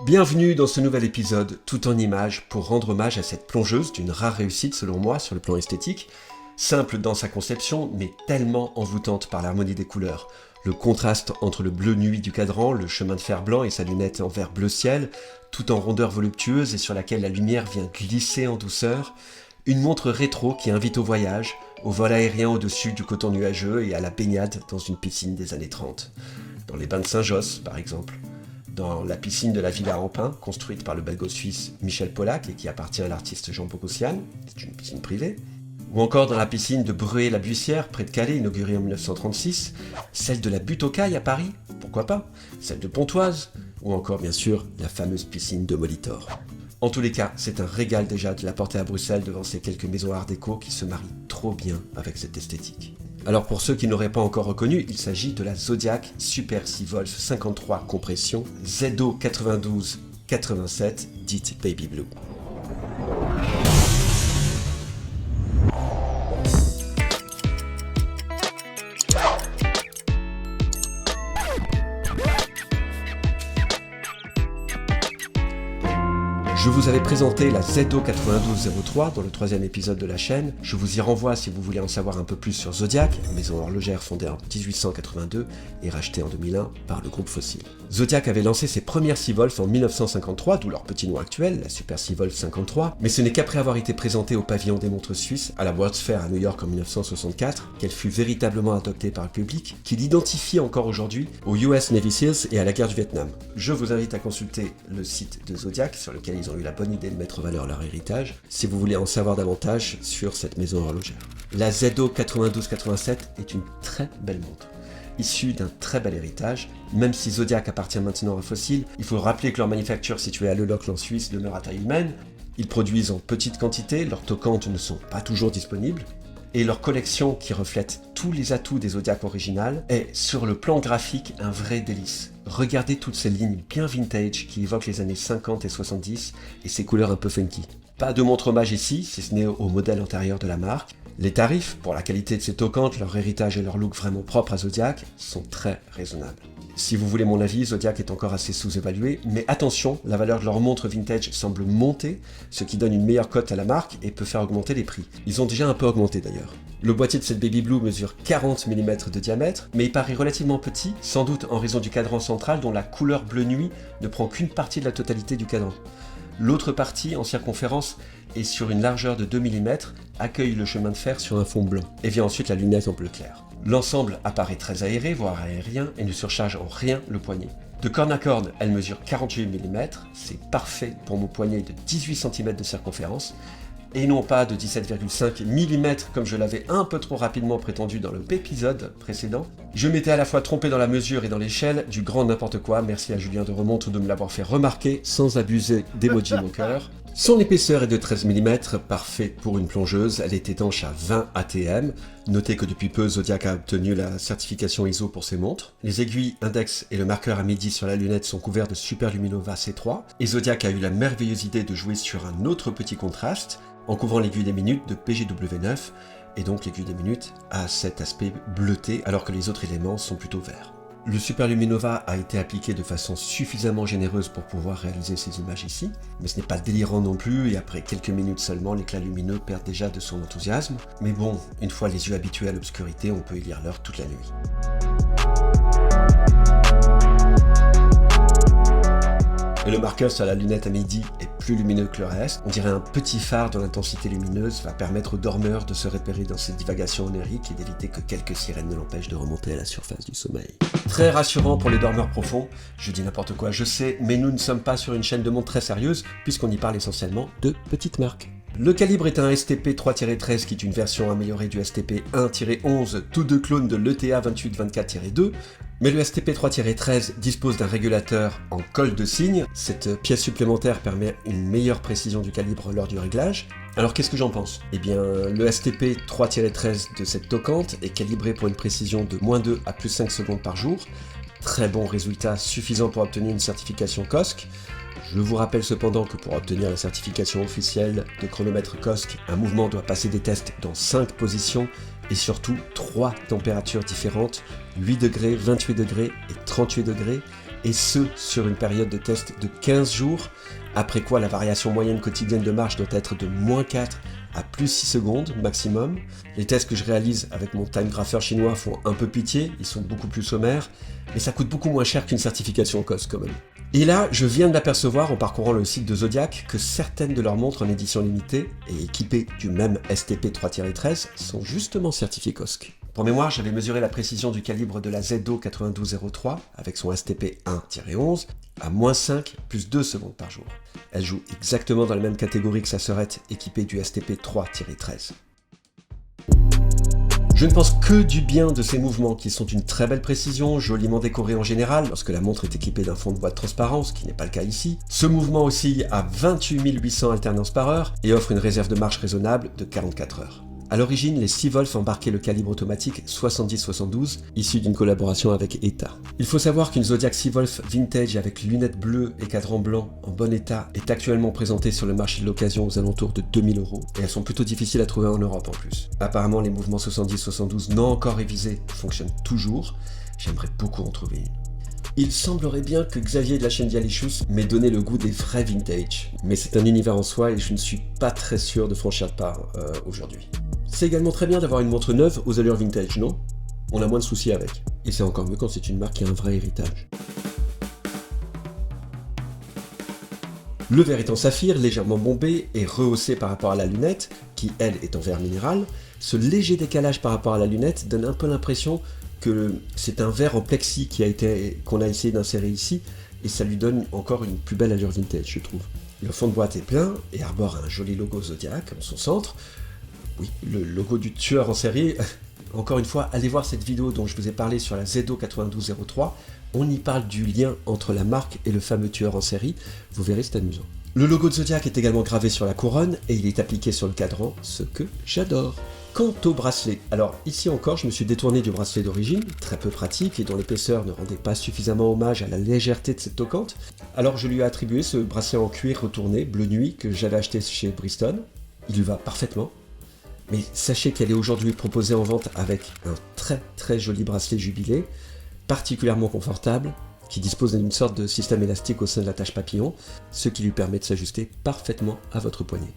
Bienvenue dans ce nouvel épisode tout en images pour rendre hommage à cette plongeuse d'une rare réussite selon moi sur le plan esthétique, simple dans sa conception mais tellement envoûtante par l'harmonie des couleurs. Le contraste entre le bleu nuit du cadran, le chemin de fer blanc et sa lunette en vert bleu ciel, tout en rondeur voluptueuse et sur laquelle la lumière vient glisser en douceur. Une montre rétro qui invite au voyage, au vol aérien au-dessus du coton nuageux et à la baignade dans une piscine des années 30. Dans les bains de Saint-Josse, par exemple. Dans la piscine de la Villa Ampin, construite par le belgo-suisse Michel Pollack et qui appartient à l'artiste Jean Bogossian, c'est une piscine privée. Ou encore dans la piscine de Bruay-la-Buissière, près de Calais, inaugurée en 1936, celle de la Butte aux Cailles à Paris, pourquoi pas, celle de Pontoise, ou encore bien sûr la fameuse piscine de Molitor. En tous les cas, c'est un régal déjà de la porter à Bruxelles devant ces quelques maisons art déco qui se marient trop bien avec cette esthétique. Alors pour ceux qui n'auraient pas encore reconnu, il s'agit de la Zodiac Super 6 Wolf 53 compression ZO 92-87 dite Baby Blue. Je vous avais présenté la ZO 9203 dans le 3e épisode de la chaîne. Je vous y renvoie si vous voulez en savoir un peu plus sur Zodiac, maison horlogère fondée en 1882 et rachetée en 2001 par le groupe Fossil. Zodiac avait lancé ses premières 6 Wolf en 1953, d'où leur petit nom actuel, la Super 6 Wolf 53, mais ce n'est qu'après avoir été présentée au pavillon des montres suisses à la World's Fair à New York en 1964 qu'elle fut véritablement adoptée par le public, qui l'identifie encore aujourd'hui aux US Navy Seals et à la guerre du Vietnam. Je vous invite à consulter le site de Zodiac sur lequel ils ont eu la bonne idée de mettre en valeur leur héritage, si vous voulez en savoir davantage sur cette maison horlogère. La ZO 9287 est une très belle montre, issue d'un très bel héritage. Même si Zodiac appartient maintenant à Fossil, il faut rappeler que leur manufacture située à Le Locle en Suisse demeure à taille humaine. Ils produisent en petite quantité, leurs toquantes ne sont pas toujours disponibles, et leur collection, qui reflète tous les atouts des Zodiac originales, est sur le plan graphique un vrai délice. Regardez toutes ces lignes bien vintage qui évoquent les années 50 et 70 et ces couleurs un peu funky. Pas de montre hommage ici, si ce n'est au modèle antérieur de la marque. Les tarifs, pour la qualité de ces toquantes, leur héritage et leur look vraiment propre à Zodiac, sont très raisonnables. Si vous voulez mon avis, Zodiac est encore assez sous-évalué, mais attention, la valeur de leur montre vintage semble monter, ce qui donne une meilleure cote à la marque et peut faire augmenter les prix. Ils ont déjà un peu augmenté d'ailleurs. Le boîtier de cette Baby Blue mesure 40 mm de diamètre, mais il paraît relativement petit, sans doute en raison du cadran central dont la couleur bleu nuit ne prend qu'une partie de la totalité du cadran. L'autre partie, en circonférence, et sur une largeur de 2 mm, accueille le chemin de fer sur un fond blanc, et vient ensuite la lunette en bleu clair. L'ensemble apparaît très aéré, voire aérien, et ne surcharge en rien le poignet. De corne à corne, elle mesure 48 mm, c'est parfait pour mon poignet de 18 cm de circonférence, et non pas de 17,5 mm comme je l'avais un peu trop rapidement prétendu dans l'épisode précédent. Je m'étais à la fois trompé dans la mesure et dans l'échelle, du grand n'importe quoi, merci à Julien de Remonte de me l'avoir fait remarquer sans abuser d'emoji moqueur. Son épaisseur est de 13 mm, parfait pour une plongeuse, elle est étanche à 20 ATM. Notez que depuis peu, Zodiac a obtenu la certification ISO pour ses montres. Les aiguilles, index et le marqueur à midi sur la lunette sont couverts de Super Luminova C3. Et Zodiac a eu la merveilleuse idée de jouer sur un autre petit contraste, en couvrant l'aiguille des minutes de PGW9, et donc l'aiguille des minutes a cet aspect bleuté, alors que les autres éléments sont plutôt verts. Le Super Luminova a été appliqué de façon suffisamment généreuse pour pouvoir réaliser ces images ici, mais ce n'est pas délirant non plus, et après quelques minutes seulement, l'éclat lumineux perd déjà de son enthousiasme. Mais bon, une fois les yeux habitués à l'obscurité, on peut y lire l'heure toute la nuit. Et le marqueur sur la lunette à midi est plus lumineux que le reste. On dirait un petit phare dont l'intensité lumineuse va permettre aux dormeurs de se repérer dans ces divagations oniriques et d'éviter que quelques sirènes ne l'empêchent de remonter à la surface du sommeil. Très rassurant pour les dormeurs profonds, je dis n'importe quoi, je sais, mais nous ne sommes pas sur une chaîne de montres très sérieuse, puisqu'on y parle essentiellement de petites marques. Le calibre est un STP 3-13 qui est une version améliorée du STP 1-11, tous deux clones de l'ETA 2824-2, mais le STP 3-13 dispose d'un régulateur en colle de cygne. Cette pièce supplémentaire permet une meilleure précision du calibre lors du réglage. Alors qu'est-ce que j'en pense ? Eh bien, le STP 3-13 de cette toquante est calibré pour une précision de -2 à +5 secondes par jour. Très bon résultat, suffisant pour obtenir une certification COSC. Je vous rappelle cependant que pour obtenir la certification officielle de chronomètre COSC, un mouvement doit passer des tests dans 5 positions et surtout 3 températures différentes, 8 degrés, 28 degrés et 38 degrés, et ce sur une période de test de 15 jours, après quoi la variation moyenne quotidienne de marche doit être de -4 à +6 secondes maximum. Les tests que je réalise avec mon time grapher chinois font un peu pitié, ils sont beaucoup plus sommaires, mais ça coûte beaucoup moins cher qu'une certification COSC quand même. Et là, je viens de m'apercevoir en parcourant le site de Zodiac que certaines de leurs montres en édition limitée et équipées du même STP 3-13 sont justement certifiées COSC. Pour mémoire, j'avais mesuré la précision du calibre de la ZO 9203 avec son STP 1-11 à -5 + 2 secondes par jour. Elle joue exactement dans la même catégorie que sa sœurette équipée du STP 3-13. Je ne pense que du bien de ces mouvements qui sont d'une très belle précision, joliment décorés en général lorsque la montre est équipée d'un fond de bois de transparence, ce qui n'est pas le cas ici. Ce mouvement oscille à 28 800 alternances par heure et offre une réserve de marche raisonnable de 44 heures. A l'origine, les Seawolf embarquaient le calibre automatique 70-72, issu d'une collaboration avec ETA. Il faut savoir qu'une Zodiac Seawolf vintage avec lunettes bleues et cadran blanc en bon état est actuellement présentée sur le marché de l'occasion aux alentours de 2000 €, et elles sont plutôt difficiles à trouver en Europe en plus. Apparemment, les mouvements 70-72 non encore révisés fonctionnent toujours, j'aimerais beaucoup en trouver une. Il semblerait bien que Xavier de la chaîne Dialicious m'ait donné le goût des vrais vintage, mais c'est un univers en soi et je ne suis pas très sûr de franchir le pas aujourd'hui. C'est également très bien d'avoir une montre neuve aux allures vintage, non? On a moins de soucis avec. Et c'est encore mieux quand c'est une marque qui a un vrai héritage. Le verre est en saphir, légèrement bombé et rehaussé par rapport à la lunette, qui elle est en verre minéral. Ce léger décalage par rapport à la lunette donne un peu l'impression que c'est un verre en plexi qu'on a essayé d'insérer ici, et ça lui donne encore une plus belle allure vintage, je trouve. Le fond de boîte est plein et arbore un joli logo Zodiac en son centre. Oui, le logo du tueur en série. Encore une fois, allez voir cette vidéo dont je vous ai parlé sur la ZO 9203. On y parle du lien entre la marque et le fameux tueur en série. Vous verrez, c'est amusant. Le logo de Zodiac est également gravé sur la couronne et il est appliqué sur le cadran, ce que j'adore. Quant au bracelet, alors ici encore je me suis détourné du bracelet d'origine, très peu pratique et dont l'épaisseur ne rendait pas suffisamment hommage à la légèreté de cette toquante, alors je lui ai attribué ce bracelet en cuir retourné, bleu nuit, que j'avais acheté chez Briston. Il lui va parfaitement, mais sachez qu'elle est aujourd'hui proposée en vente avec un très joli bracelet jubilé, particulièrement confortable, qui dispose d'une sorte de système élastique au sein de l'attache papillon, ce qui lui permet de s'ajuster parfaitement à votre poignet.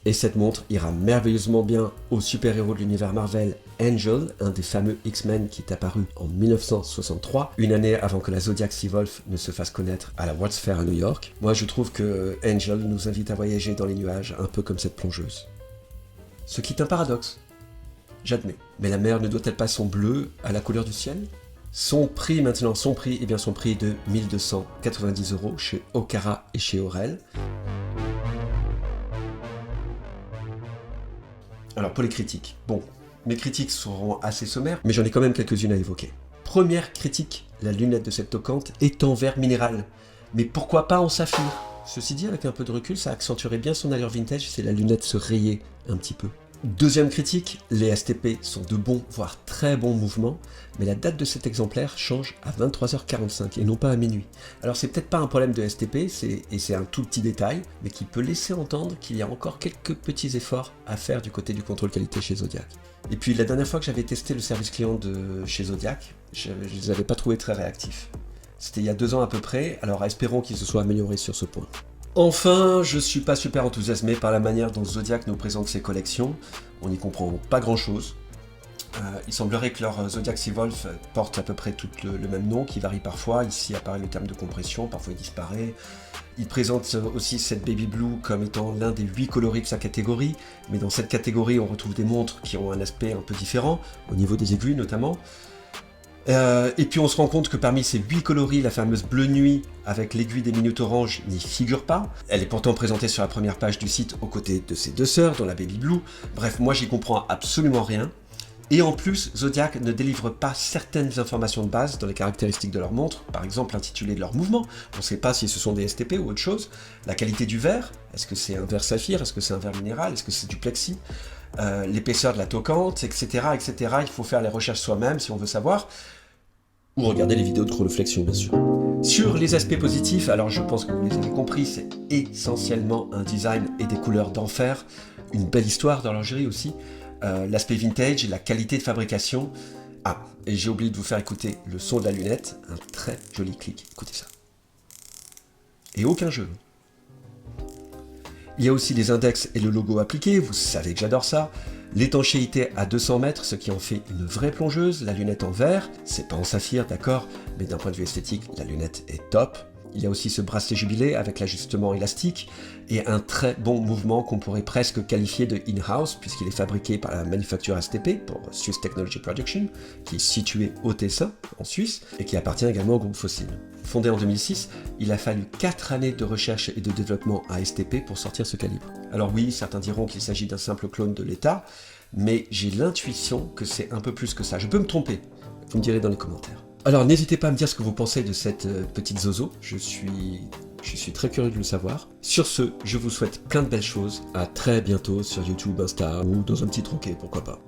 Et cette montre ira merveilleusement bien au super-héros de l'univers Marvel, Angel, un des fameux X-Men qui est apparu en 1963, une année avant que la Zodiac Seawolf ne se fasse connaître à la World's Fair à New York. Moi je trouve que Angel nous invite à voyager dans les nuages, un peu comme cette plongeuse. Ce qui est un paradoxe, j'admets. Mais la mer ne doit-elle pas son bleu à la couleur du ciel? Son prix maintenant, son prix est de 1290 € chez Okara et chez Aurel. Alors pour les critiques, bon, mes critiques seront assez sommaires, mais j'en ai quand même quelques-unes à évoquer. Première critique, la lunette de cette toquante est en verre minéral. Mais pourquoi pas en saphir? Ceci dit, avec un peu de recul, ça accentuerait bien son allure vintage si la lunette se rayait un petit peu. Deuxième critique, les STP sont de bons, voire très bons mouvements, mais la date de cet exemplaire change à 23h45 et non pas à minuit. Alors c'est peut-être pas un problème de STP, c'est un tout petit détail, mais qui peut laisser entendre qu'il y a encore quelques petits efforts à faire du côté du contrôle qualité chez Zodiac. Et puis la dernière fois que j'avais testé le service client de chez Zodiac, je ne les avais pas trouvés très réactifs. C'était il y a 2 ans à peu près, alors espérons qu'ils se soient améliorés sur ce point. Enfin, je suis pas super enthousiasmé par la manière dont Zodiac nous présente ses collections. On n'y comprend pas grand chose. Il semblerait que leur Zodiac Seawolf porte à peu près tout le même nom, qui varie parfois. Ici apparaît le terme de compression, parfois il disparaît. Il présente aussi cette Baby Blue comme étant l'un des 8 coloris de sa catégorie, mais dans cette catégorie on retrouve des montres qui ont un aspect un peu différent, au niveau des aiguilles notamment. Et puis on se rend compte que parmi ces 8 coloris, la fameuse Bleu Nuit avec l'aiguille des minutes orange n'y figure pas. Elle est pourtant présentée sur la première page du site aux côtés de ses 2 sœurs, dont la Baby Blue. Bref, moi j'y comprends absolument rien. Et en plus, Zodiac ne délivre pas certaines informations de base dans les caractéristiques de leur montre, par exemple l'intitulé de leur mouvement. On ne sait pas si ce sont des STP ou autre chose. La qualité du verre, est-ce que c'est un verre saphir, est-ce que c'est un verre minéral, est-ce que c'est du plexi, l'épaisseur de la toquante, etc., etc. Il faut faire les recherches soi-même si on veut savoir. Ou regarder les vidéos de Chroloflexion, bien sûr. Sur les aspects positifs, alors je pense que vous les avez compris, c'est essentiellement un design et des couleurs d'enfer, une belle histoire dans lingerie aussi, l'aspect vintage, la qualité de fabrication, Ah, et j'ai oublié de vous faire écouter le son de la lunette, un très joli clic, écoutez ça. Et aucun jeu. Il y a aussi les index et le logo appliqué, vous savez que j'adore ça. L'étanchéité à 200 mètres, ce qui en fait une vraie plongeuse. La lunette en verre, c'est pas en saphir, d'accord, mais d'un point de vue esthétique, la lunette est top. Il y a aussi ce bracelet jubilé avec l'ajustement élastique et un très bon mouvement qu'on pourrait presque qualifier de in-house puisqu'il est fabriqué par la manufacture STP pour Swiss Technology Production, qui est située au Tessin, en Suisse, et qui appartient également au groupe Fossil. Fondé en 2006, il a fallu 4 années de recherche et de développement à STP pour sortir ce calibre. Alors oui, certains diront qu'il s'agit d'un simple clone de l'État, mais j'ai l'intuition que c'est un peu plus que ça. Je peux me tromper, vous me direz dans les commentaires. Alors n'hésitez pas à me dire ce que vous pensez de cette petite zozo, je suis très curieux de le savoir. Sur ce, je vous souhaite plein de belles choses, à très bientôt sur YouTube, Insta ou dans un petit troquet, pourquoi pas.